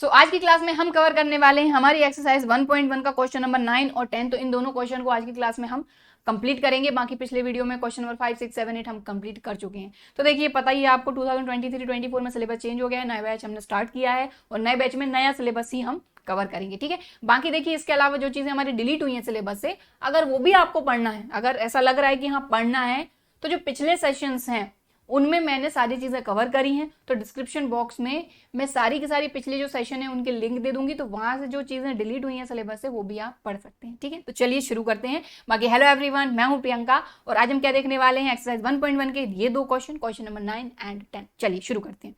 आज की क्लास में हम कवर करने वाले हैं हमारी एक्सरसाइज 1.1 का क्वेश्चन नंबर 9 और 10। तो इन दोनों क्वेश्चन को आज की क्लास में हम कंप्लीट करेंगे। बाकी पिछले वीडियो में क्वेश्चन नंबर 5, 6, 7, 8 हम कंप्लीट कर चुके हैं। तो देखिए, पता ही है आपको 2023-24 में सिलेबस चेंज हो गया है, नया बैच हमने स्टार्ट किया है और नए बैच में नया सिलेबस ही हम कवर करेंगे। ठीक है, बाकी देखिए इसके अलावा जो चीजें हमारी डिलीट हुई है सिलेबस से, अगर वो भी आपको पढ़ना है, अगर ऐसा लग रहा है कि हाँ पढ़ना है, तो जो पिछले सेशंस हैं उनमें मैंने सारी चीजें कवर करी हैं। तो डिस्क्रिप्शन बॉक्स में मैं सारी की सारी पिछले जो सेशन है उनके लिंक दे दूंगी, तो वहां से जो चीजें डिलीट हुई हैं सिलेबस से वो भी आप पढ़ सकते हैं। ठीक है, तो चलिए शुरू करते हैं। बाकी हेलो एवरीवन, मैं हूं प्रियंका और आज हम क्या देखने वाले हैं, एक्सरसाइज 1.1 के ये दो क्वेश्चन नंबर 9 एंड 10। चलिए शुरू करते हैं।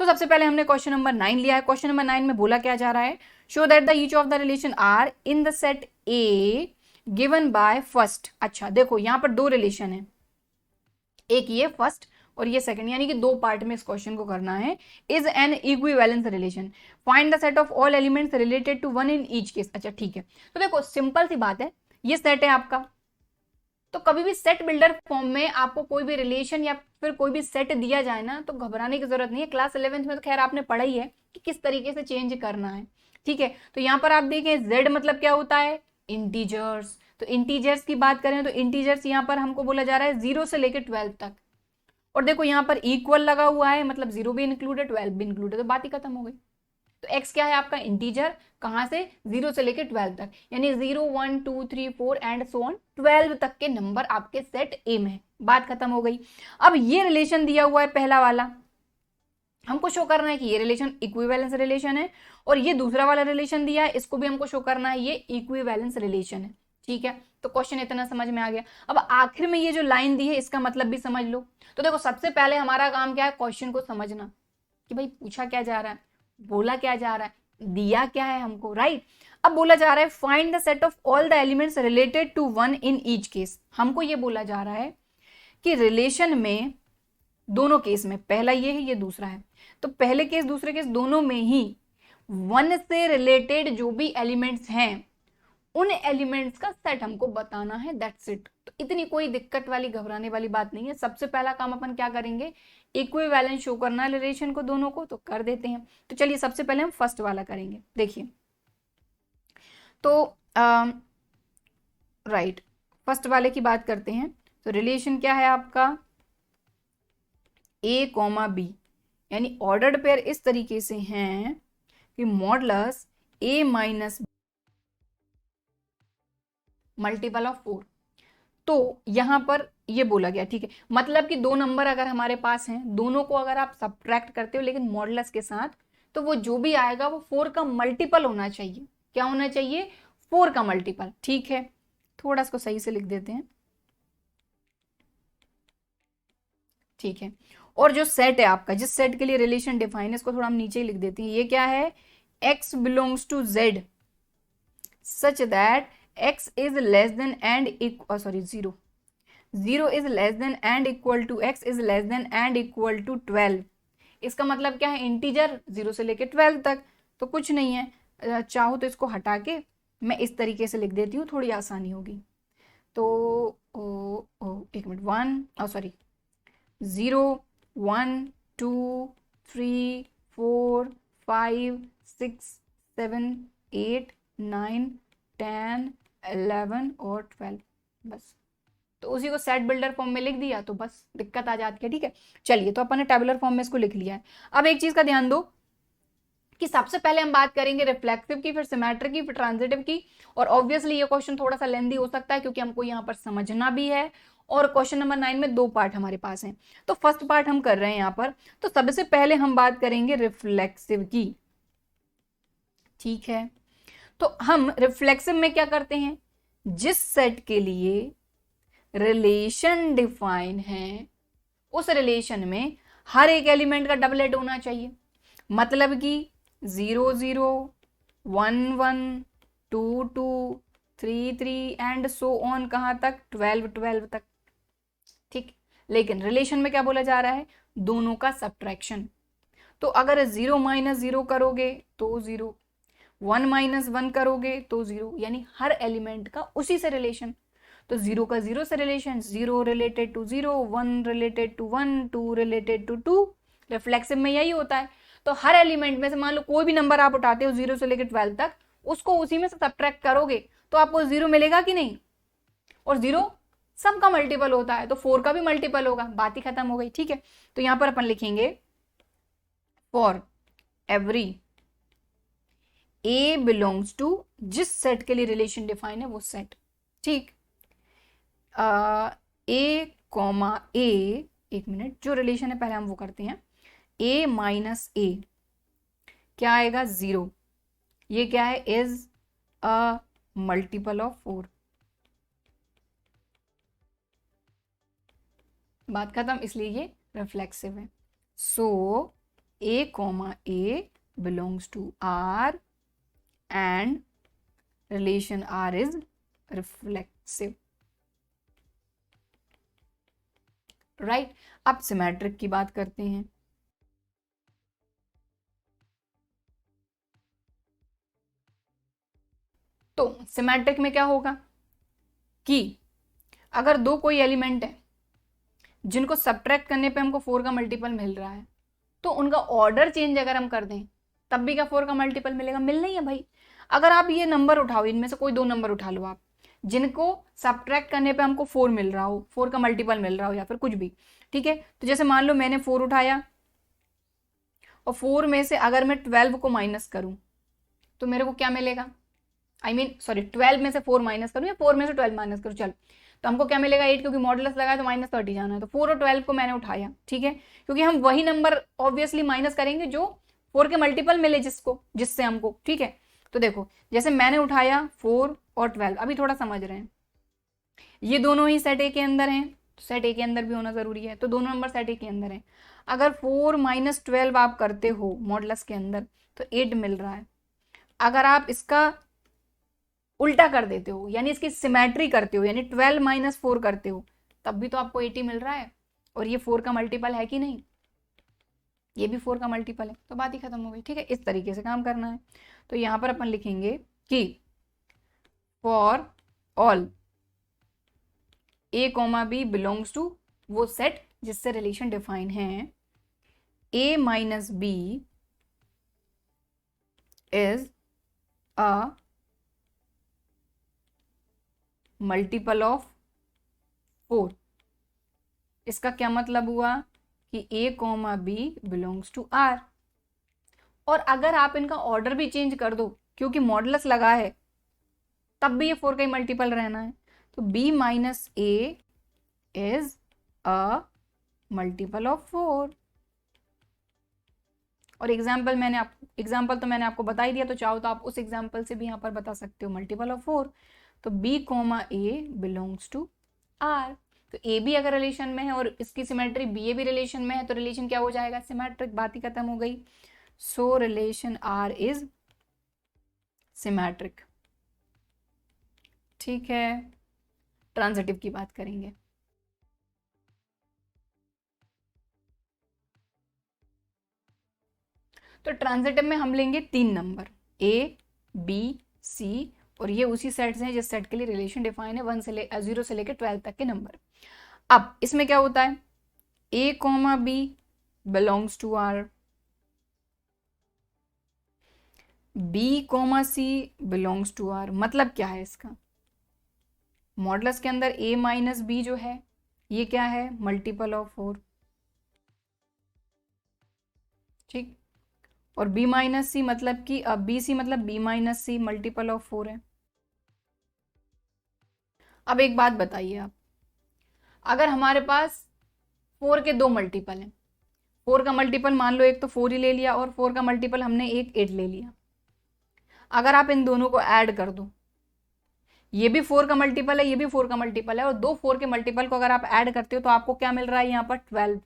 सबसे पहले हमने क्वेश्चन नंबर 9 लिया है। क्वेश्चन नंबर 9 में बोला क्या जा रहा है, show that the each of the relation are in the set A given by first. अच्छा देखो, यहां पर दो रिलेशन है, एक ये फर्स्ट और ये सेकंड, यानी कि दो पार्ट में इस क्वेश्चन को करना है। Is an equivalence relation, find the set of all elements related to one in each case. अच्छा ठीक है, तो देखो सिंपल सी बात है, ये सेट है आपका। तो कभी भी सेट बिल्डर फॉर्म में आपको कोई भी रिलेशन या फिर कोई भी सेट दिया जाए ना, तो घबराने की जरूरत नहीं है। क्लास 11th में तो खैर आपने पढ़ा ही है कि किस तरीके से चेंज करना है। ठीक है, तो यहां पर आप देखें जेड मतलब क्या होता है, इंटीजर्स। तो इंटीजर्स की बात करें तो इंटीजर्स यहां पर हमको बोला जा रहा है 0 से लेकर 12 तक। और देखो यहाँ पर इक्वल लगा हुआ है, मतलब 0 भी इंक्लूडेड 12 भी इंक्लूडेड, तो बात ही खत्म हो गई। तो x क्या है आपका, इंटीजर, कहां से, 0 से लेकर 12 तक, यानी 0, 1, 2, 3, 4 एंड सो ऑन 12 तक के नंबर आपके सेट ए में है। बात खत्म हो गई। अब ये रिलेशन दिया हुआ है पहला वाला, हमको शो करना है कि ये रिलेशन इक्विवेलेंस रिलेशन है, और ये दूसरा वाला रिलेशन दिया है, इसको भी हमको शो करना है ये इक्विवेलेंस रिलेशन है। ठीक है, तो क्वेश्चन इतना समझ में आ गया। अब आखिर में ये जो लाइन दी है इसका मतलब भी समझ लो। तो देखो सबसे पहले हमारा काम क्या है, क्वेश्चन को समझना कि भाई पूछा क्या जा रहा है, बोला क्या जा रहा है, दिया क्या है हमको, राइट। अब बोला जा रहा है find the set of all the elements related to one in each case. हमको ये बोला जा रहा है कि रिलेशन में दोनों केस में, पहला ये है ये दूसरा है, तो पहले केस दूसरे केस दोनों में ही वन से रिलेटेड जो भी एलिमेंट्स हैं उन एलिमेंट्स का सेट हमको बताना है, दैट्स इट। तो इतनी कोई दिक्कत वाली घबराने वाली बात नहीं है। सबसे पहला काम अपन क्या करेंगे, इक्विवेलेंस शो करना है रिलेशन को दोनों को, तो कर देते हैं। तो चलिए सबसे पहले हम फर्स्ट वाला करेंगे। देखिए तो राइट, फर्स्ट वाले की बात करते हैं। तो रिलेशन क्या है आपका, ए कॉमा बी, यानी ऑर्डर्ड पेयर इस तरीके से हैं कि modulus A minus multiple of 4। तो यहां पर ये बोला गया, ठीक है, मतलब कि दो नंबर अगर हमारे पास हैं, दोनों को अगर आप सब्ट्रैक्ट करते हो लेकिन मॉडुलस के साथ, तो वो जो भी आएगा वो 4 का मल्टीपल होना चाहिए। क्या होना चाहिए, 4 का मल्टीपल। ठीक है, थोड़ा इसको सही से लिख देते हैं। ठीक है, और जो सेट है आपका, जिस सेट के लिए रिलेशन डिफाइन है, इसको थोड़ा हम नीचे ही लिख देते हैं। ये क्या है, x belongs to z such that x is less than and sorry 0 is less than and equal to x is less than and equal to 12। इसका मतलब क्या है, इंटीजर 0 से लेकर 12 तक। तो कुछ नहीं है, चाहो तो इसको हटा के मैं इस तरीके से लिख देती हूँ, थोड़ी आसानी होगी। तो एक मिनट, 1 सॉरी 0, 1, 2, 3, 4, 5, 6, 7, 8, 9, 10, 11 और 12, बस। तो उसी को सेट बिल्डर फॉर्म में लिख दिया तो बस दिक्कत आ जाती है। ठीक है, चलिए तो अपन ने टेबुलर फॉर्म में इसको लिख लिया है। अब एक चीज का ध्यान दो कि सबसे पहले हम बात करेंगे रिफ्लेक्सिव की, फिर सिमेट्रिक की, फिर ट्रांजिटिव की। और ऑब्वियसली ये क्वेश्चन थोड़ा सा लेंदी हो सकता है क्योंकि हमको यहाँ पर समझना भी है, और क्वेश्चन नंबर 9 में दो पार्ट हमारे पास हैं। तो फर्स्ट पार्ट हम कर रहे हैं यहाँ पर। तो सबसे पहले हम बात करेंगे रिफ्लेक्सिव की। ठीक है, तो हम रिफ्लेक्सिव में क्या करते हैं, जिस सेट के लिए रिलेशन डिफाइन है उस रिलेशन में हर एक एलिमेंट का डबलेट होना चाहिए। मतलब कि 0, 0, 1, 1, 2, 2, 3, 3 एंड सो ऑन, कहां तक, 12, 12 तक। ठीक, लेकिन रिलेशन में क्या बोला जा रहा है, दोनों का सब्ट्रैक्शन। तो अगर 0 माइनस 0 करोगे तो 0, 1 माइनस 1 करोगे तो 0, यानी हर एलिमेंट का उसी से रिलेशन। तो 0 का 0 से relation, 0 related to 0, 1 related to 1, 2 related to 2। Reflexive में यही होता है। तो हर एलिमेंट में से मान लो कोई भी नंबर आप उठाते हो 0 से लेकर 12 तक, उसको उसी में से सब्ट्रैक्ट करोगे तो आपको 0 मिलेगा कि नहीं, और 0 सब का मल्टीपल होता है तो 4 का भी मल्टीपल होगा, बात ही खत्म हो गई। ठीक है, तो यहां पर अपन लिखेंगे for every A belongs to, जिस सेट के लिए रिलेशन डिफाइन है वो सेट। ठीक, ए कॉमा ए, एक मिनट, जो रिलेशन है पहले हम वो करते हैं। ए माइनस ए क्या आएगा, 0। ये क्या है, इज अ मल्टीपल ऑफ 4। बात खत्म, इसलिए ये रिफ्लेक्सिव है। So a comma A belongs to R and relation R is reflexive. Right, अब सिमेट्रिक की बात करते हैं। तो सिमेट्रिक में क्या होगा कि अगर दो कोई एलिमेंट है जिनको सब्ट्रैक्ट करने पे हमको 4 का मल्टीपल मिल रहा है, तो उनका ऑर्डर चेंज अगर हम कर दें तब भी क्या 4 का मल्टीपल मिलेगा, मिलना ही है भाई। अगर आप ये नंबर उठाओ, इनमें से कोई 2 नंबर उठा लो आप, जिनको सब्ट्रैक्ट करने पे हमको 4 मिल रहा हो, 4 का मल्टीपल मिल रहा हो या फिर कुछ भी। ठीक है, तो जैसे मान लो मैंने 4 उठाया और 4 में से अगर मैं 12 को माइनस करूं तो मेरे को क्या मिलेगा, आई मीन सॉरी 12 में से 4 माइनस करूं या 4 में से 12 माइनस करूं, चल तो हमको क्या मिलेगा 8, क्योंकि मॉडुलस लगाया तो -30 जाना है, तो 4 और 12 को मैंने उठाया। ठीक है, क्योंकि हम वही नंबर ऑब्वियसली माइनस करेंगे जो 4 के मल्टीपल मिले जिससे हमको। ठीक है, तो देखो जैसे मैंने उठाया 4 और 12, अभी थोड़ा समझ रहे हैं, ये दोनों ही सेट ए के अंदर हैं, तो सेट ए के अंदर भी होना जरूरी है, तो दोनों नंबर सेट ए के अंदर हैं। अगर 4 - 12 आप करते हो मॉडुलस के अंदर तो 8 मिल रहा है। अगर आप इसका उल्टा कर देते हो, यानी इसकी सिमेट्री करते हो, यानी 12 - 4 करते हो, तब भी तो आपको 80 मिल रहा है, और ये 4 का मल्टीपल है कि नहीं, ये भी 4 का मल्टीपल है, तो बात ही खत्म हो गई। ठीक है, इस तरीके से काम करना है। तो यहां पर अपन लिखेंगे कि for all a comma b belongs to, वो सेट जिससे रिलेशन डिफाइन है, a minus b is a multiple of 4। इसका क्या मतलब हुआ कि a comma b belongs to R, और अगर आप इनका ऑर्डर भी चेंज कर दो क्योंकि मॉडुलस लगा है, तब भी ये 4 का ही मल्टीपल रहना है, तो b minus A is a multiple of 4। और एग्जाम्पल तो मैंने आपको बता ही दिया, तो चाहो तो आप उस एग्जाम्पल से भी यहाँ पर बता सकते हो मल्टीपल ऑफ 4। तो b comma A belongs to R, तो ए भी अगर रिलेशन में है और इसकी सिमेट्री बी ए भी रिलेशन में है, तो रिलेशन क्या हो जाएगा, सिमेट्रिक, बात ही खत्म हो गई। So relation R is symmetric. ठीक है, ट्रांजिटिव की बात करेंगे। तो ट्रांजिटिव में हम लेंगे 3 नंबर, ए बी सी, और ये उसी सेट से हैं जिस सेट के लिए रिलेशन डिफाइन है 0 से लेकर 12 तक के नंबर। अब इसमें क्या होता है, a comma b belongs to R, b comma C belongs to R. मतलब क्या है इसका, मॉडुलस के अंदर ए माइनस बी जो है ये क्या है, मल्टीपल ऑफ 4। ठीक, और b माइनस सी मतलब कि बी सी मतलब b minus C multiple of 4 है। अब एक बात बताइए आप, अगर हमारे पास 4 के 2 मल्टीपल हैं, 4 का मल्टीपल मान लो एक तो 4 ही ले लिया और 4 का मल्टीपल हमने एक 8 ले लिया, अगर आप इन दोनों को ऐड कर दो, ये भी 4 का मल्टीपल है, ये भी 4 का मल्टीपल है, और दो 4 के मल्टीपल को अगर आप ऐड करते हो तो आपको क्या मिल रहा है यहाँ पर 12,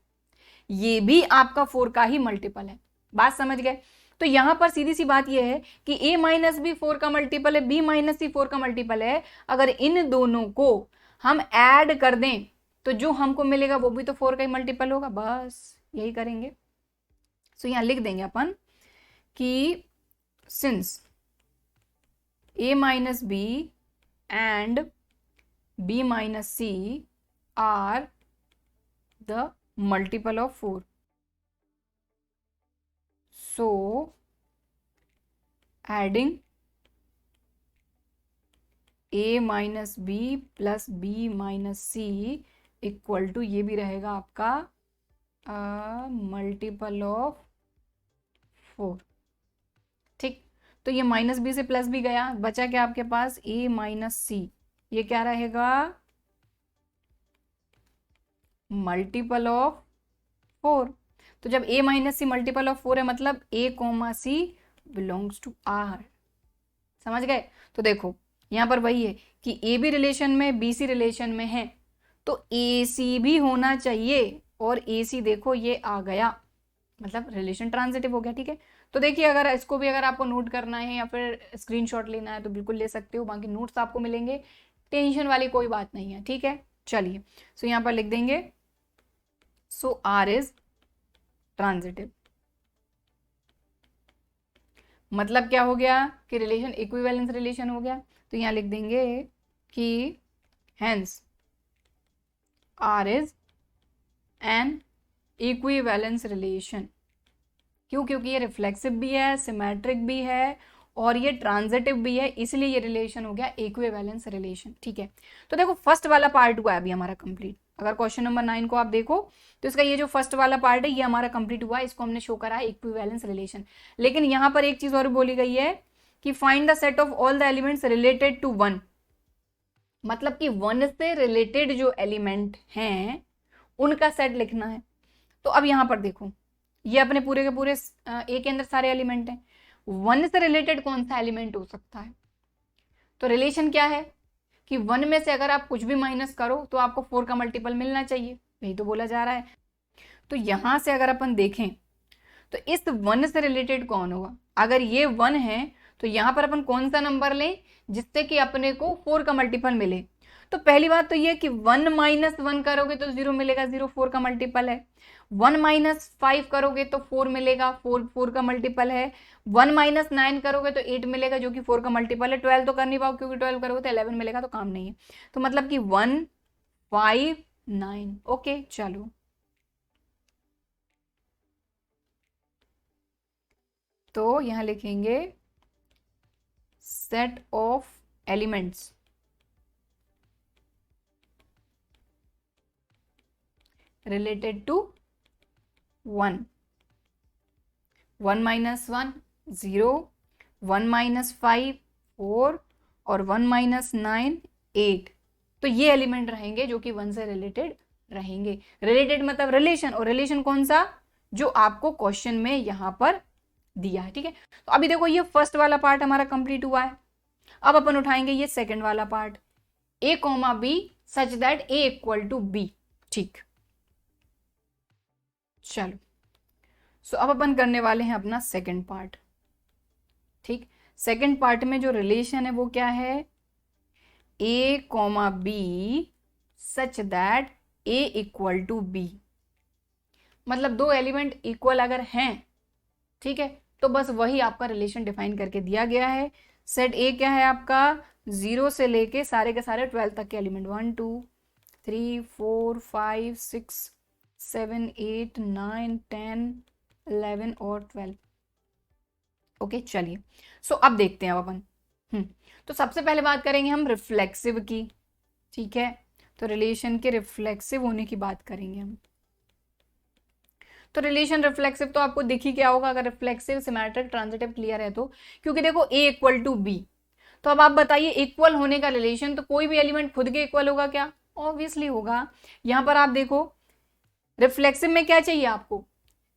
ये भी आपका 4 का ही मल्टीपल है। बात समझ गए, तो यहां पर सीधी सी बात यह है कि a माइनस बी 4 का मल्टीपल है, b माइनस सी 4 का मल्टीपल है, अगर इन दोनों को हम ऐड कर दें तो जो हमको मिलेगा वो भी तो 4 का ही मल्टीपल होगा, बस यही करेंगे। सो यहां लिख देंगे अपन कि since a minus B and b minus C are the multiple of 4, so adding a minus B plus B minus C equal to, ये भी रहेगा आपका मल्टीपल ऑफ 4। ठीक, तो ये माइनस बी से प्लस बी गया, बचा क्या आपके पास a माइनस सी, ये क्या रहेगा मल्टीपल ऑफ 4। तो जब a minus C multiple of 4 है मतलब a comma C belongs to R। समझ गए? तो देखो यहां पर वही है कि a भी रिलेशन में bc रिलेशन में है, तो ac भी होना चाहिए, और ac देखो ये आ गया, मतलब रिलेशन ट्रांजिटिव हो गया। ठीक है, तो देखिए अगर इसको भी अगर आपको नोट करना है या फिर स्क्रीनशॉट लेना है तो बिल्कुल ले सकते हो, बाकी नोट्स आपको मिलेंगे, टेंशन वाली कोई बात नहीं है। ठीक है, चलिए सो यहां पर लिख देंगे सो R इज ट्रांजिटिव। मतलब क्या हो गया कि रिलेशन इक्विवेलेंस रिलेशन हो गया, तो यहां लिख देंगे कि hence R is an equivalence relation. क्यों? क्योंकि ये रिफ्लेक्सिव भी है, सिमेट्रिक भी है, और ये ट्रांजिटिव भी है, इसलिए ये रिलेशन हो गया इक्विवेलेंस रिलेशन। ठीक है, तो देखो फर्स्ट वाला पार्ट हुआ है अभी हमारा कंप्लीट। अगर क्वेश्चन नंबर 9 को आप देखो तो इसका ये जो फर्स्ट वाला पार्ट है ये हमारा कंप्लीट हुआ है, इसको हमने शो करा है इक्विवेलेंस रिलेशन। लेकिन यहां पर एक चीज और बोली गई है कि find the set of all the elements related to 1, मतलब कि 1 से रिलेटेड जो एलिमेंट हैं उनका सेट लिखना है। तो अब यहां पर देखो ये अपने पूरे के पूरे ए के अंदर सारे एलिमेंट हैं, 1 से रिलेटेड कौन सा एलिमेंट हो सकता है? तो रिलेशन क्या है कि 1 में से अगर आप कुछ भी माइनस करो तो आपको 4 का मल्टीपल मिलना चाहिए, यही तो बोला जा रहा है। तो यहां से अगर अपन देखें तो इस 1 से रिलेटेड कौन होगा? अगर ये 1 है तो यहां पर अपन कौन सा नंबर लें जिससे कि अपने को 4 का मल्टीपल मिले? तो पहली बात तो ये कि 1 माइनस 1 करोगे तो 0 मिलेगा, 0 4 का मल्टीपल है। 1 माइनस 5 करोगे तो 4 मिलेगा, 4 4 का मल्टीपल है। 1 माइनस 9 करोगे तो 8 मिलेगा जो कि 4 का मल्टीपल है। 12 तो कर नहीं पाओ क्योंकि 12 करोगे तो 11 मिलेगा, तो काम नहीं है। तो मतलब कि 1 5 9। ओके चलो, तो यहां लिखेंगे set of elements related to 1। 1 minus 1 0, 1 minus 5 4, और 1 माइनस 9 8। तो ये एलिमेंट रहेंगे जो कि 1 से रिलेटेड रहेंगे। रिलेटेड मतलब रिलेशन, और रिलेशन कौन सा? जो आपको क्वेश्चन में यहां पर दिया है। ठीक है, तो अभी देखो ये फर्स्ट वाला पार्ट हमारा कंप्लीट हुआ है। अब अपन उठाएंगे ये सेकंड वाला part, a comma B such that a equal to B. ठीक, चलो सो अब अपन करने वाले हैं अपना सेकंड पार्ट। ठीक, सेकंड पार्ट में जो रिलेशन है वो क्या है? a comma B such that a equal to B. मतलब दो एलिमेंट इक्वल अगर हैं, ठीक है, तो बस वही आपका रिलेशन डिफाइन करके दिया गया है। सेट ए क्या है आपका? 0 से लेके सारे के सारे 12 तक के एलिमेंट, 1 2 3 4 5 6 7 8 9 10 11 और 12। ओके चलिए, सो अब देखते हैं अब अपन। तो सबसे पहले बात करेंगे हम रिफ्लेक्सिव की। ठीक है, तो रिलेशन के रिफ्लेक्सिव होने की बात करेंगे हम। तो रिलेशन रिफ्लेक्सिव तो आपको दिख ही क्या होगा अगर रिफ्लेक्सिव सिमेट्रिक ट्रांजिटिव क्लियर है तो, क्योंकि देखो a इक्वल टू बी। तो अब आप बताइए इक्वल होने का रिलेशन, तो कोई भी एलिमेंट खुद के इक्वल होगा क्या? ऑब्वियसली होगा। यहां पर आप देखो रिफ्लेक्सिव में क्या चाहिए आपको?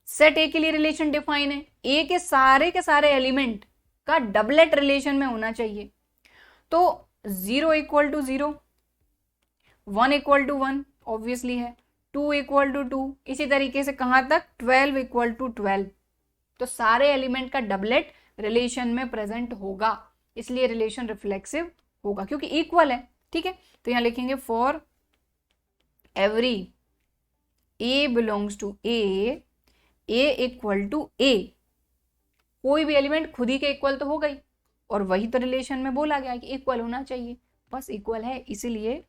सेट ए के लिए रिलेशन डिफाइन है, ए के सारे एलिमेंट का डबलेट रिलेशन में होना चाहिए। तो 0 इक्वल टू 0, 1 इक्वल टू 1 ऑब्वियसली है, 2 इक्वल टू 2, इसी तरीके से कहां तक? 12 इक्वल टू 12। तो सारे एलिमेंट का डबलेट रिलेशन में प्रेजेंट होगा, इसलिए रिलेशन रिफ्लेक्सिव होगा क्योंकि इक्वल है। ठीक है, तो यहां लिखेंगे for every A belongs to a equal to a. कोई भी एलिमेंट खुद ही के इक्वल तो हो गई, और वही तो रिलेशन में बोला गया कि इक्वल होना चाहिए, बस इक्वल है, इसीलिए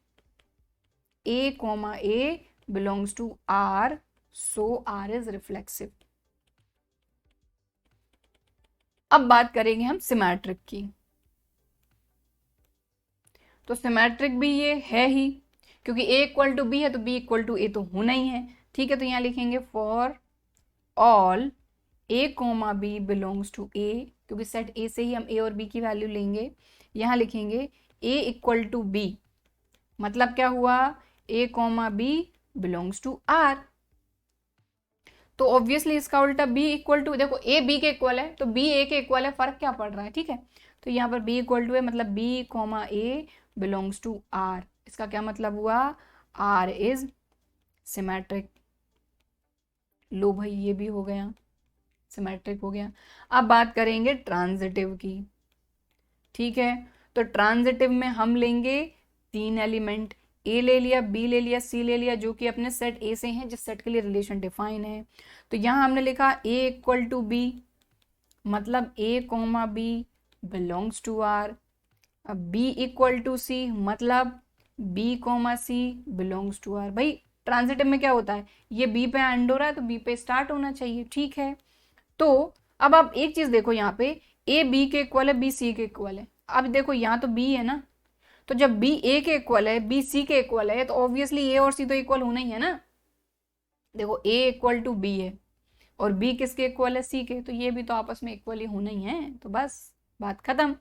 a comma a belongs to R, so R is reflexive. अब बात करेंगे हम सिमेट्रिक की। तो सिमेट्रिक भी ये है ही, क्योंकि a इक्वल टू बी है तो b इक्वल टू ए तो होना ही है। ठीक है, तो यहाँ लिखेंगे for all a comma B belongs to a, क्योंकि सेट a से ही हम a और b की वैल्यू लेंगे। यहाँ लिखेंगे a इक्वल टू b, मतलब क्या हुआ, a comma b belongs to r। तो ऑब्वियसली इसका उल्टा b इक्वल टू, देखो a b के इक्वल है तो b a के इक्वल है, फर्क क्या पड़ रहा है, ठीक है। तो यहाँ पर b इक्वल टू है, मतलब b comma a belongs to r। इसका क्या मतलब हुआ, r इज सिमेट्रिक। लो भाई ये भी हो गया, सिमेट्रिक हो गया। अब बात करेंगे ट्रांजिटिव की। ठीक है, तो ट्रांजिटिव में हम लेंगे 3 एलिमेंट, ए ले लिया, बी ले लिया, सी ले लिया, जो कि अपने सेट ए से हैं, जिस सेट के लिए रिलेशन डिफाइन है। तो यहाँ हमने लिखा ए इक्वल टू बी, मतलब a comma B belongs to R. अब बी इक्वल टू सी, मतलब b comma c belongs to R. भाई ट्रांजिटिव में क्या होता है, ये बी पे एंड हो रहा है तो बी पे स्टार्ट होना चाहिए, ठीक है। तो अब आप एक चीज देखो, यहाँ पे ए बी के इक्वल है, बी सी के इक्वल है। अब देखो यहाँ तो बी है ना, तो जब बी ए के इक्वल है, बी सी के इक्वल है, तो ऑब्वियसली ए और सी तो इक्वल होना ही है ना। देखो ए इक्वल टू बी है और बी किसके इक्वल है, सी के, तो ये भी तो आपस में इक्वल ही होना ही है, तो बस बात खत्म।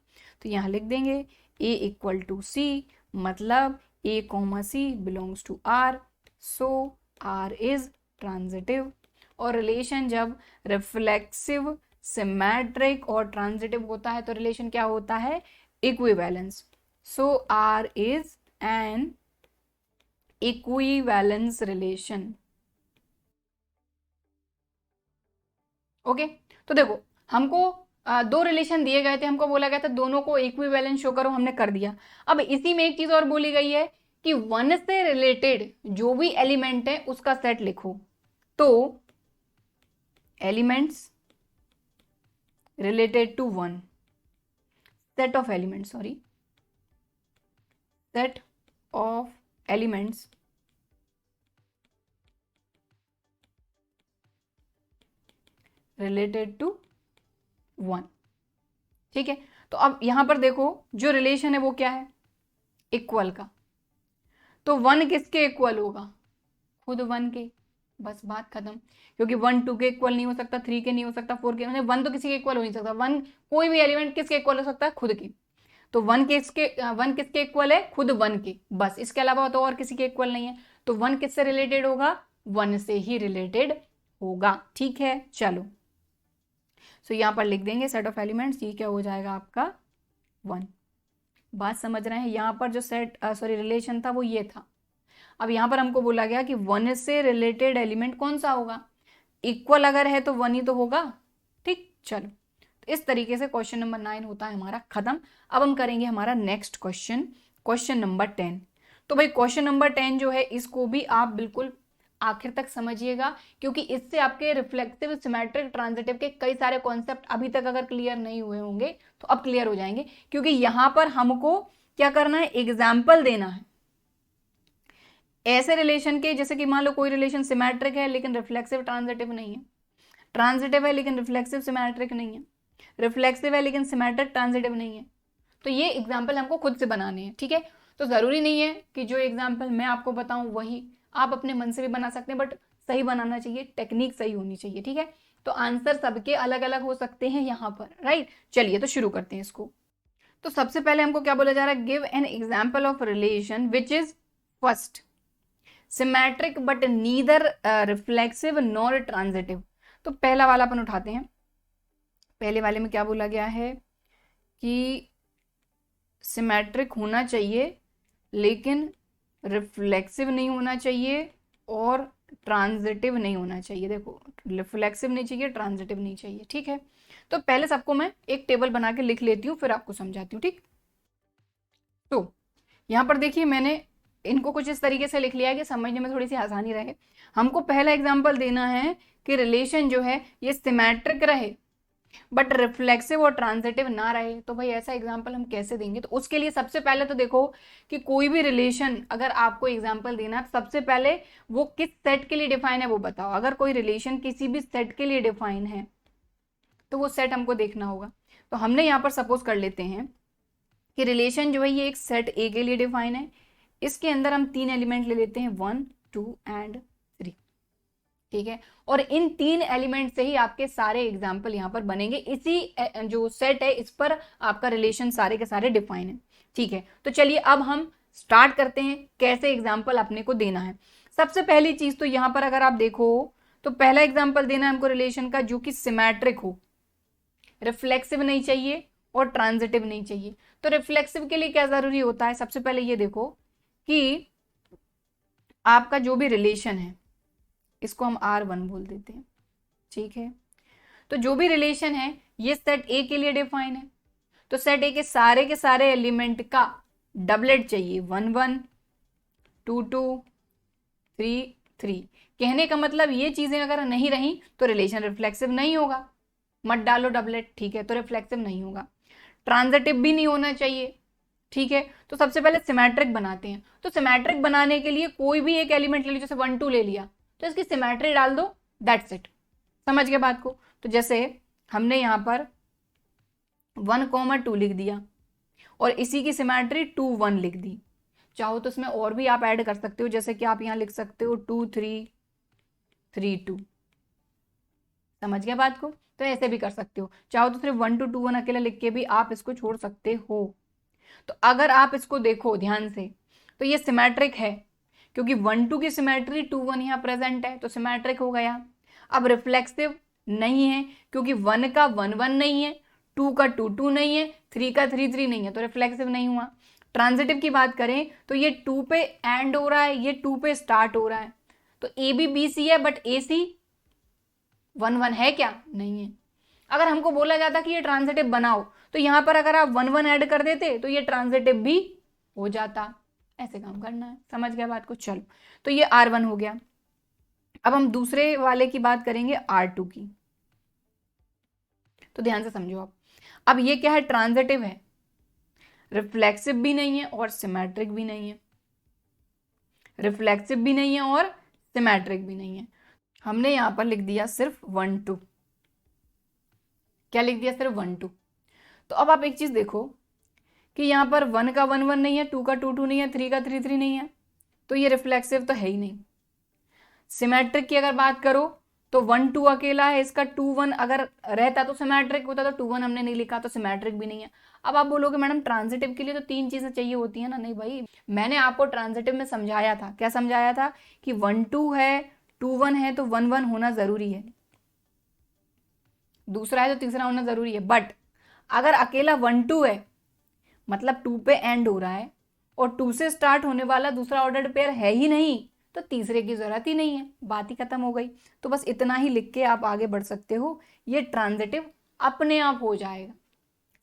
तो यहाँ लिख देंगे ए इक्वल टू सी, मतलब a comma C belongs to R, so R is transitive. और रिलेशन जब रिफ्लेक्सिव, सिमेट्रिक और ट्रांजिटिव होता है तो रिलेशन क्या होता है, equivalence. So R is an equivalence relation. Okay, तो देखो हमको दो रिलेशन दिए गए थे, हमको बोला गया था दोनों को इक्विवेलेंट शो करो, हमने कर दिया। अब इसी में एक चीज और बोली गई है कि वन से रिलेटेड जो भी एलिमेंट है उसका सेट लिखो। तो elements related to one, set of elements, sorry, set of elements related to one. ठीक है, तो अब यहां पर देखो जो रिलेशन है वो क्या है, इक्वल का। तो वन किसके इक्वल होगा, खुद वन के, बस बात खत्म। क्योंकि 1 2 के इक्वल नहीं हो सकता, 3 के नहीं हो सकता, 4 के, मतलब 1 तो किसी के इक्वल हो नहीं सकता। 1 कोई भी एलिमेंट किसके इक्वल हो सकता है, खुद के। तो 1 किसके इक्वल है, खुद 1 के, बस, इसके अलावा तो और किसी के इक्वल नहीं है। तो 1 किससे रिलेटेड होगा, 1 से ही रिलेटेड होगा, ठीक है। चलो, सो यहां पर लिख देंगे सेट ऑफ एलिमेंट्स, ये क्या हो जाएगा आपका 1। बात समझ रहे हैं, यहां पर जो सेट सॉरी रिलेशन था वो ये था। अब यहां पर हमको बोला गया कि 1 से रिलेटेड एलिमेंट कौन सा होगा, इक्वल अगर है तो 1 ही तो होगा, ठीक। चलो, तो इस तरीके से क्वेश्चन नंबर 9 होता है हमारा खत्म। अब हम करेंगे हमारा नेक्स्ट क्वेश्चन, क्वेश्चन नंबर 10। तो भाई क्वेश्चन नंबर 10 जो है इसको भी आप बिल्कुल आखिर तक समझिएगा, क्योंकि इससे आपके रिफ्लेक्सिव, सिमेट्रिक, ट्रांजिटिव के कई सारे कॉन्सेप्ट अभी तक अगर क्लियर नहीं हुए होंगे तो अब क्लियर हो जाएंगे। क्योंकि यहां पर हमको क्या करना है, एग्जाम्पल देना है ऐसे रिलेशन के, जैसे कि मान लो कोई रिलेशन सिमेट्रिक है लेकिन रिफ्लेक्सिव ट्रांजिटिव नहीं है, ट्रांजिटिव है लेकिन रिफ्लेक्सिव सिमेट्रिक नहीं है, रिफ्लेक्सिव है लेकिन सिमेट्रिक ट्रांजिटिव नहीं है। तो ये एग्जाम्पल हमको खुद से बनाने हैं, ठीक है। तो जरूरी नहीं है कि जो एग्जाम्पल मैं आपको बताऊं वही आप अपने मन से भी बना सकते हैं, बट सही बनाना चाहिए, टेक्निक सही होनी चाहिए, ठीक है। तो आंसर सबके अलग अलग हो सकते हैं यहाँ पर, राइट। चलिए तो शुरू करते हैं इसको। तो सबसे पहले हमको क्या बोला जा रहा है, give an example of relation which is first symmetric but neither reflexive nor transitive. तो पहला वाला अपन उठाते हैं। पहले वाले में क्या बोला गया है कि सिमेट्रिक होना चाहिए लेकिन रिफ्लेक्सिव नहीं होना चाहिए और ट्रांजिटिव नहीं होना चाहिए। देखो, रिफ्लेक्सिव नहीं चाहिए, ट्रांजिटिव नहीं चाहिए, ठीक है। तो पहले सबको मैं एक टेबल बना के लिख लेती हूँ, फिर आपको समझाती हूँ, ठीक। तो यहाँ पर देखिए मैंने इनको कुछ इस तरीके से लिख लिया है कि समझने में थोड़ी सी आसानी रहे। हमको पहला एग्जाम्पल देना है कि रिलेशन जो है ये सिमेट्रिक रहे बट रिफ्लेक्सिव और ट्रांजिटिव ना रहे। तो भाई ऐसा एग्जाम्पल हम कैसे देंगे, तो उसके लिए सबसे पहले तो देखो कि कोई भी रिलेशन अगर आपको एग्जाम्पल देना है, सबसे पहले वो किस सेट के लिए डिफाइन है वो बताओ। अगर कोई रिलेशन किसी भी सेट के लिए डिफाइन है तो वो सेट हमको देखना होगा। तो हमने यहाँ पर सपोज कर लेते हैं कि रिलेशन जो है ये एक सेट ए के लिए डिफाइन है। इसके अंदर हम 3 एलिमेंट ले लेते हैं, 1 2 एंड 3, ठीक है। और इन 3 एलिमेंट से ही आपके सारे एग्जाम्पल यहाँ पर बनेंगे। इसी जो सेट है इस पर आपका रिलेशन सारे के सारे डिफाइन है, ठीक है। तो चलिए अब हम स्टार्ट करते हैं कैसे एग्जाम्पल अपने को देना है। सबसे पहली चीज तो यहाँ पर अगर आप देखो तो पहला एग्जाम्पल देना है हमको रिलेशन का जो कि सिमेट्रिक हो, रिफ्लेक्सिव नहीं चाहिए और ट्रांजिटिव नहीं चाहिए। तो रिफ्लेक्सिव के लिए क्या जरूरी होता है, सबसे पहले ये देखो कि आपका जो भी रिलेशन है इसको हम R1 बोल देते हैं, ठीक है। तो जो भी रिलेशन है ये सेट ए के लिए डिफाइन है। तो सेट ए के सारे एलिमेंट का डबलेट चाहिए, 1 1 2 2 3 3। कहने का मतलब ये चीजें अगर नहीं रही तो रिलेशन रिफ्लेक्सिव नहीं होगा। मत डालो डबलेट, ठीक है, तो रिफ्लेक्सिव नहीं होगा। ट्रांजिटिव भी नहीं होना चाहिए, ठीक है। तो सबसे पहले सिमेट्रिक बनाते हैं। तो सिमेट्रिक बनाने के लिए कोई भी एक एलिमेंट ले लो, जैसे 1 2 ले लिया तो इसकी सिमेट्री डाल दो, दैट्स इट। समझ गए बात को। तो जैसे हमने यहाँ पर 1 2 लिख दिया और इसी की सिमेट्री 2 1 लिख दी। चाहो तो इसमें और भी आप ऐड कर सकते हो, जैसे कि आप यहाँ लिख सकते हो 2 3 3 2। समझ गया बात को। तो ऐसे भी कर सकते हो, चाहो तो सिर्फ 1 2 2 1 अकेला लिख के भी आप इसको छोड़ सकते हो। तो अगर आप इसको देखो ध्यान से तो ये सिमेट्रिक है, क्योंकि 1 2 की सिमेट्री 2 1 यहाँ प्रेजेंट है, तो सिमेट्रिक हो गया। अब रिफ्लेक्सिव नहीं है, क्योंकि 1 का 1 1 नहीं है, 2 का 2 2 नहीं है, 3 का 3 3 नहीं है, तो रिफ्लेक्सिव नहीं हुआ। ट्रांजिटिव की बात करें तो ये 2 पे एंड हो रहा है, ये 2 पे स्टार्ट हो रहा है। तो ए बी बी सी है, बट ए सी 1 1 है क्या, नहीं है। अगर हमको बोला जाता कि ये ट्रांजिटिव बनाओ तो यहां पर अगर आप 1 1 ऐड कर देते तो ये ट्रांजिटिव भी हो जाता। ऐसे काम करना है, समझ गया बात को। चलो, तो ये R1 हो गया। अब हम दूसरे वाले की बात करेंगे R2 की। तो ध्यान से समझो आप। अब ये क्या है, ट्रांजिटिव है, रिफ्लेक्सिव भी नहीं है और सिमेट्रिक भी नहीं है। रिफ्लेक्सिव भी नहीं है और सिमेट्रिक भी नहीं है। हमने यहां पर लिख दिया सिर्फ 1 2। क्या लिख दिया, सिर्फ 1 2। तो अब आप एक चीज देखो कि यहां पर 1 का 1 1 नहीं है, 2 का 2 2 नहीं है, 3 का 3 3 नहीं है, तो ये रिफ्लेक्सिव तो है ही नहीं। सिमेट्रिक की अगर बात करो तो 1 2 अकेला है, इसका 2 1 अगर रहता तो सिमेट्रिक होता, तो 2 1 हमने नहीं लिखा तो सिमेट्रिक भी नहीं है। अब आप बोलोगे मैडम ट्रांजिटिव के लिए तो 3 चीजें चाहिए होती है ना। नहीं भाई, मैंने आपको ट्रांजिटिव में समझाया था, क्या समझाया था कि 1 2 है, 2 1 है, तो 1 1 होना जरूरी है, दूसरा है तो तीसरा होना जरूरी है। बट अगर अकेला 1 2 है, मतलब 2 पे एंड हो रहा है और 2 से स्टार्ट होने वाला दूसरा ऑर्डर्ड पेयर है ही नहीं, तो तीसरे की जरूरत ही नहीं है, बात ही खत्म हो गई। तो बस इतना ही लिख के आप आगे बढ़ सकते हो, ये ट्रांजिटिव अपने आप हो जाएगा।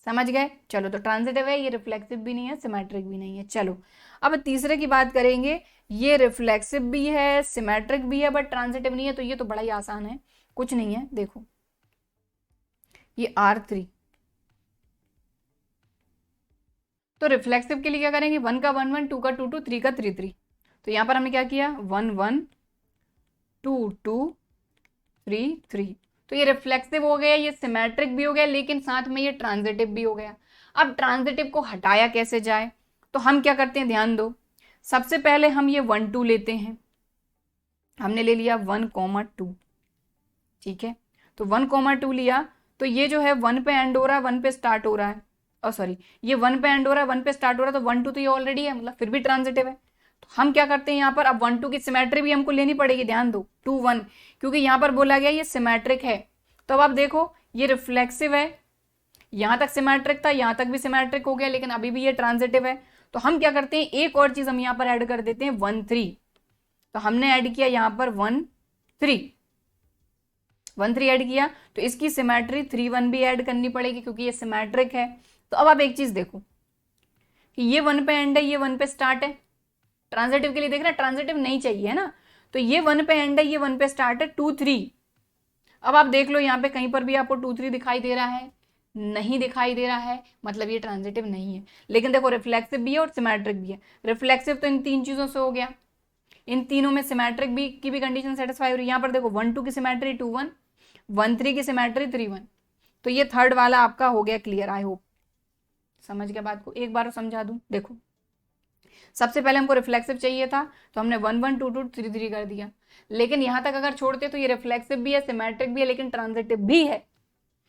समझ गए। चलो, तो ट्रांजिटिव है, ये रिफ्लेक्सिव भी नहीं है, सिमेट्रिक भी नहीं है। चलो, अब तीसरे की बात करेंगे। ये रिफ्लेक्सिव भी है, सिमेट्रिक भी है, बट ट्रांजिटिव नहीं है। तो ये तो बड़ा ही आसान है, कुछ नहीं है। देखो ये R3। तो रिफ्लेक्सिव के लिए क्या करेंगे, 1 का 1 1, 2 का 2 2, 3 का 3 3। तो यहां पर हमने क्या किया, 1 1 2 2 3 3। तो ये रिफ्लेक्सिव हो गया, ये सिमेट्रिक भी हो गया, लेकिन साथ में ये ट्रांजिटिव भी हो गया। अब ट्रांजिटिव को हटाया कैसे जाए, तो हम क्या करते हैं, ध्यान दो। सबसे पहले हम ये 1 2 लेते हैं। हमने ले लिया 1 2, ठीक है। तो 1 2 लिया, तो ये जो है 1 पे एंड हो रहा है, 1 पे स्टार्ट हो रहा है, और सॉरी ये 1 पे एंड हो रहा है, 1 पे स्टार्ट हो रहा है, तो 1 2 तो ये ऑलरेडी है, मतलब फिर भी ट्रांजिटिव है। तो हम क्या करते हैं यहाँ पर, अब 1 2 की सिमेट्री भी हमको लेनी पड़ेगी। ध्यान दो, 2 1, क्योंकि यहाँ पर बोला गया ये सिमेट्रिक है। तो अब आप देखो ये रिफ्लेक्सिव है, यहां तक सिमेट्रिक था, यहां तक भी सिमेट्रिक हो गया, लेकिन अभी भी ये ट्रांजिटिव है। तो हम क्या करते हैं, एक और चीज हम यहाँ पर ऐड कर देते हैं, 1 3। तो हमने ऐड किया यहाँ पर 1 3 ऐड किया, तो इसकी सिमेट्री 3 1 भी ऐड करनी पड़ेगी, क्योंकि ये सिमेट्रिक है। तो अब आप एक चीज देखो कि ये 1 पे एंड है, ये 1 पे स्टार्ट है। ट्रांजिटिव के लिए देख रहे हैं, ट्रांजिटिव नहीं चाहिए है ना। तो ये 1 पे एंड है, ये 1 पे स्टार्ट है, 2 3। अब आप देख लो यहाँ पे कहीं पर भी आपको 2 3 दिखाई दे रहा है, नहीं दिखाई दे रहा है, मतलब ये ट्रांजिटिव नहीं है। लेकिन देखो रिफ्लेक्सिव भी है और सिमेट्रिक भी है। रिफ्लेक्सिव तो इन 3 चीजों से हो गया, इन तीनों में सिमेट्रिक भी की भी कंडीशन सेटिस्फाई हो रही है। यहाँ पर देखो 1 2 की सिमेट्री 2 1, 1 3 की सिमेट्री 3 1। तो ये थर्ड वाला आपका हो गया क्लियर। आई होप समझ गया बात को। एक बार समझा दूं, देखो सबसे पहले हमको रिफ्लेक्सिव चाहिए था तो हमने 1 1 2 2 3 3 कर दिया, लेकिन यहां तक अगर छोड़ते तो ये रिफ्लेक्सिव भी है, सिमेट्रिक भी है, लेकिन ट्रांजिटिव भी है।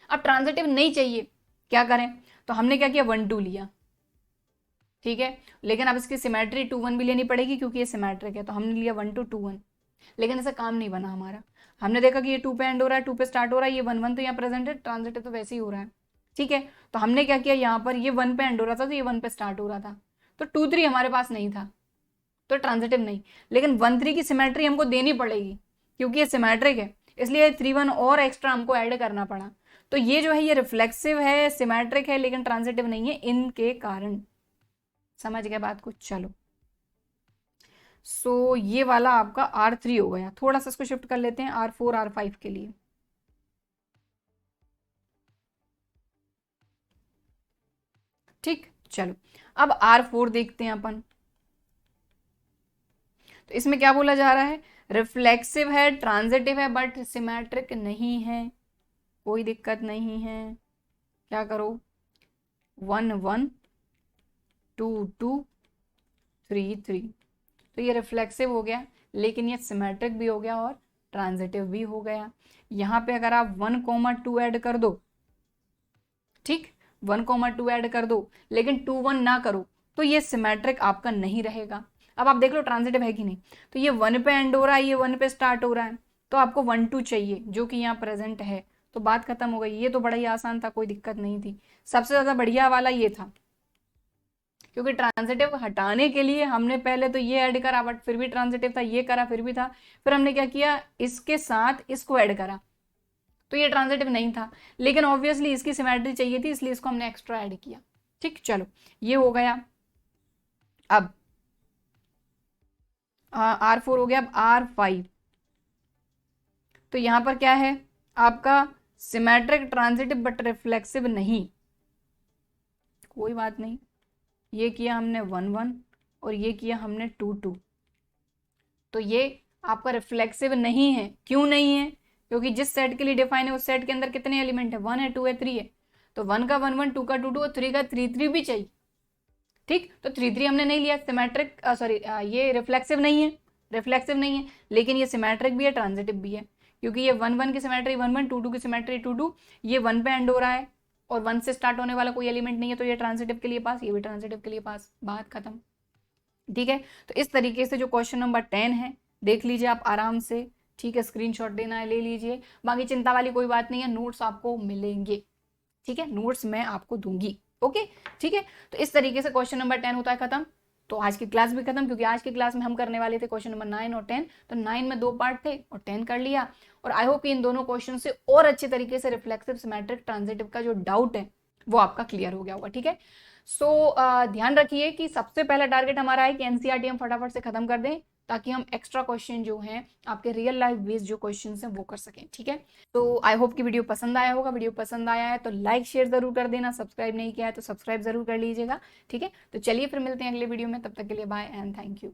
अब ट्रांजिटिव नहीं चाहिए, क्या करें? तो हमने क्या किया, 1 2 लिया, ठीक है। लेकिन अब इसकी सिमेट्री 2 1 भी लेनी पड़ेगी क्योंकि ये सिमेट्रिक है, तो हमने लिया 1 2 2 1। लेकिन ऐसा काम नहीं बना हमारा। हमने देखा कि ये 2 पे एंड हो रहा है, 2 पे स्टार्ट हो रहा है, ये 1 1 तो यहाँ प्रेजेंट है, ट्रांजिटिव तो वैसे ही हो रहा है, ठीक है। तो हमने क्या किया, यहाँ पर ये 1 पे एंड हो रहा था तो ये 1 पे स्टार्ट हो रहा था, तो 2 3 हमारे पास नहीं था, तो ट्रांजिटिव नहीं। लेकिन 1 3 की सिमेट्री हमको देनी पड़ेगी क्योंकि ये सिमेट्रिक है, इसलिए 3 1 और एक्स्ट्रा हमको ऐड करना पड़ा। तो ये जो है ये रिफ्लेक्सिव है, सिमेट्रिक है, लेकिन ट्रांजिटिव नहीं है इनके कारण। समझ गए बात को? चलो सो ये वाला आपका R3 हो गया। थोड़ा सा इसको शिफ्ट कर लेते हैं R4 R5 के लिए। ठीक, चलो अब R4 देखते हैं अपन। तो इसमें क्या बोला जा रहा है, रिफ्लेक्सिव है, ट्रांजिटिव है, बट सिमेट्रिक नहीं है। कोई दिक्कत नहीं है, क्या करो, 1 1 2 2 3 3। तो ये रिफ्लेक्सिव हो गया, लेकिन ये सिमेट्रिक भी हो गया और ट्रांजिटिव भी हो गया। यहाँ पे अगर आप 1 2 ऐड कर दो, ठीक, 1 2 ऐड कर दो, लेकिन 2 1 ना करो, तो ये सिमेट्रिक आपका नहीं रहेगा। अब आप देख लो ट्रांजिटिव है कि नहीं। तो ये 1 पे एंड हो रहा है, ये 1 पे स्टार्ट हो रहा है, तो आपको 1 2 चाहिए जो कि यहाँ प्रेजेंट है। तो बात खत्म हो गई। ये तो बड़ा ही आसान था, कोई दिक्कत नहीं थी। सबसे ज्यादा बढ़िया वाला ये था क्योंकि ट्रांजिटिव हटाने के लिए हमने पहले तो ये ऐड करा, बट फिर भी ट्रांजिटिव था, ये करा फिर भी था, फिर हमने क्या किया, इसके साथ इसको ऐड करा, तो ये ट्रांजिटिव नहीं था। लेकिन ऑब्वियसली इसकी सिमेट्री चाहिए थी, इसलिए इसको हमने एक्स्ट्रा ऐड किया। ठीक, चलो ये हो गया। अब R4 हो गया। अब R5, तो यहां पर क्या है आपका, सिमेट्रिक ट्रांजिटिव बट रिफ्लेक्सिव नहीं। कोई बात नहीं, ये किया हमने 1 1 और ये किया हमने 2 2, तो ये आपका रिफ्लेक्सिव नहीं है। क्यों नहीं है? क्योंकि जिस सेट के लिए डिफाइन है उस सेट के अंदर कितने एलिमेंट है, 1 है, 2 है, 3 है। तो 1 का 1 1, 2 का 2 2 और 3 का 3 3 भी चाहिए। ठीक, तो 3 3 हमने नहीं लिया, सिमेट्रिक सॉरी ये रिफ्लेक्सिव नहीं है, रिफ्लेक्सिव नहीं है, लेकिन ये सिमेट्रिक भी है, ट्रांजिटिव भी है। क्योंकि ये 1 1 की सिमेट्री 1 1, 2 2 की सिमेट्री 2 2, ये 1 पे एंड हो रहा है और 1 से स्टार्ट होने वाला कोई एलिमेंट नहीं है, तो ये ट्रांजिटिव के लिए पास, ये भी ट्रांजिटिव के लिए पास। बात खत्म। ठीक है, तो इस तरीके से जो क्वेश्चन नंबर 10 है देख लीजिए आप आराम से। ठीक है, स्क्रीनशॉट देना है ले लीजिए। बाकी चिंता वाली कोई बात नहीं है, नोट्स आपको मिलेंगे। ठीक है, नोट्स मैं आपको दूंगी। ओके, ठीक है। तो इस तरीके से क्वेश्चन नंबर 10 होता है खत्म। तो आज की क्लास भी खत्म, क्योंकि आज की क्लास में हम करने वाले थे क्वेश्चन नंबर 9 और 10। तो 9 में 2 पार्ट थे और 10 कर लिया। और आई होप कि इन दोनों क्वेश्चन से और अच्छे तरीके से रिफ्लेक्सिव, सिमेट्रिक, ट्रांजिटिव का जो डाउट है वो आपका क्लियर हो गया होगा। ठीक है, सो ध्यान रखिए कि सबसे पहला टारगेट हमारा है कि एनसीईआरटी हम फटाफट से खत्म कर दें, ताकि हम एक्स्ट्रा क्वेश्चन जो हैं आपके रियल लाइफ बेस्ड जो क्वेश्चंस हैं वो कर सकें। ठीक है, तो आई होप कि वीडियो पसंद आया होगा। वीडियो पसंद आया है तो लाइक शेयर जरूर कर देना, सब्सक्राइब नहीं किया है तो सब्सक्राइब जरूर कर लीजिएगा। ठीक है, तो चलिए फिर मिलते हैं अगले वीडियो में, तब तक के लिए बाय एंड थैंक यू।